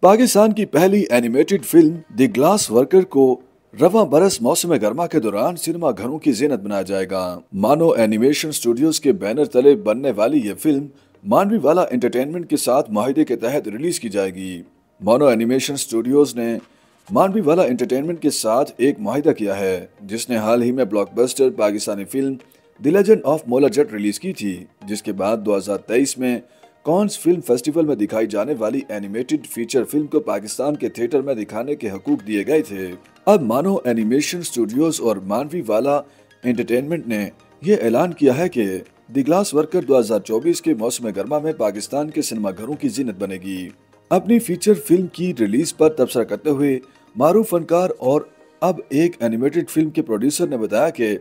पाकिस्तान की पहली animated film the glass worker को रवां बरस मौसम गर्मा के दौरान सिनेमा घरों की ज़ीनत बनाया जाएगा। मानो एनिमेशन स्टूडियोज के बैनर तले बनने वाली ये फिल्म मानवी वाला एंटरटेनमेंट के साथ माहिदे के तहत रिलीज की जाएगी। मानो एनिमेशन स्टूडियोज ने मानवी वाला एंटरटेनमेंट के साथ एक माहिदा किया है, जिसने हाल ही में blockbuster Pakistani film the legend of Maula Jatt release की थी, जिसके बाद 2023 में कॉन्स फिल्म फेस्टिवल में दिखाई जाने वाली एनिमेटेड फीचर फिल्म को पाकिस्तान के थिएटर में दिखाने के हकूक दिए गए थे। अब मानो एनिमेशन स्टूडियोज और मानवी वाला एंटरटेनमेंट ने यह ऐलान किया है कि द ग्लास वर्कर 2024 के मौसम गर्मा में पाकिस्तान के सिनेमा घरों की जीनत बनेगी। अपनी फीचर फिल्म की रिलीज पर तबसरा करते हुए मारूफ फनकार और अब एक एनिमेटेड फिल्म के प्रोड्यूसर ने बताया कि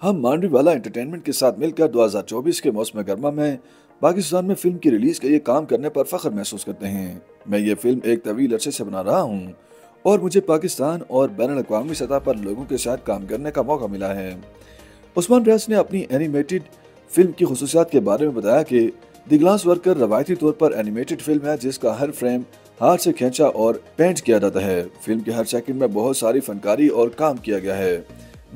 हम मानवी वाला एंटरटेनमेंट के साथ मिलकर 2024 के मौसम गर्मा में पाकिस्तान में फिल्म की रिलीज के लिए काम करने पर फख्र महसूस करते हैं। मैं ये फिल्म एक तवील अरसे से बना रहा हूँ और मुझे पाकिस्तान और बैनुल अक़वामी सतह पर लोगों के साथ काम करने का मौका मिला है। उस्मान रियाज ने अपनी एनिमेटेड फिल्म की खुसूसियात के बारे में बताया कि द ग्लास वर्कर रवायती तौर पर एनिमेटेड फिल्म है, जिसका हर फ्रेम हाथ से खींचा और पेंट किया जाता है। फिल्म के हर सेकंड में बहुत सारी फनकारी और काम किया गया है।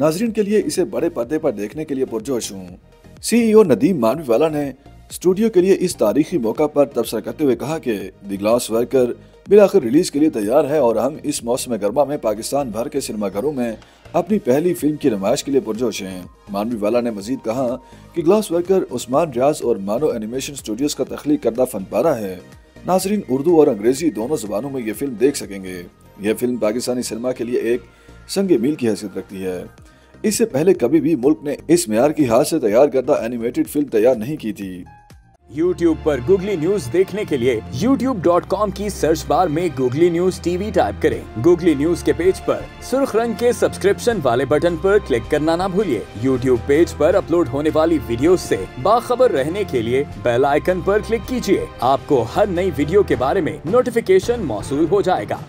नाजरीन के लिए इसे बड़े पर्दे पर देखने के लिए पुरजोश हूँ। CEO नदीम मानवी वाला ने स्टूडियो के लिए इस तारीखी मौका पर तबसरा करते हुए कहा कि द ग्लास वर्कर बिलाखिर रिलीज के लिए तैयार है और हम इस मौसम गर्मा में पाकिस्तान भर के सिनेमाघरों में अपनी पहली फिल्म की नुमाइश के लिए पुरजोश हैं। मानवी वाला ने मजीद कहा कि ग्लास वर्कर उस्मान रियाज और मानो एनिमेशन स्टूडियोज का तख्लीक करदा फनपारा है। नाजरीन उर्दू और अंग्रेजी दोनों जबानों में ये फिल्म देख सकेंगे। यह फिल्म पाकिस्तानी सिनेमा के लिए एक संग मील की हैसियत रखती है। इससे पहले कभी भी मुल्क ने इस मेयार की हाथ से तैयार करदा एनिमेटेड फिल्म तैयार नहीं की थी। YouTube पर गूगली न्यूज देखने के लिए youtube.com की सर्च बार में गूगली न्यूज TV टाइप करें। गूगली न्यूज के पेज पर सुर्ख रंग के सब्सक्रिप्शन वाले बटन पर क्लिक करना ना भूलिए। YouTube पेज पर अपलोड होने वाली वीडियोस से बाखबर रहने के लिए बेल आइकन पर क्लिक कीजिए। आपको हर नई वीडियो के बारे में नोटिफिकेशन मौसूल हो जाएगा।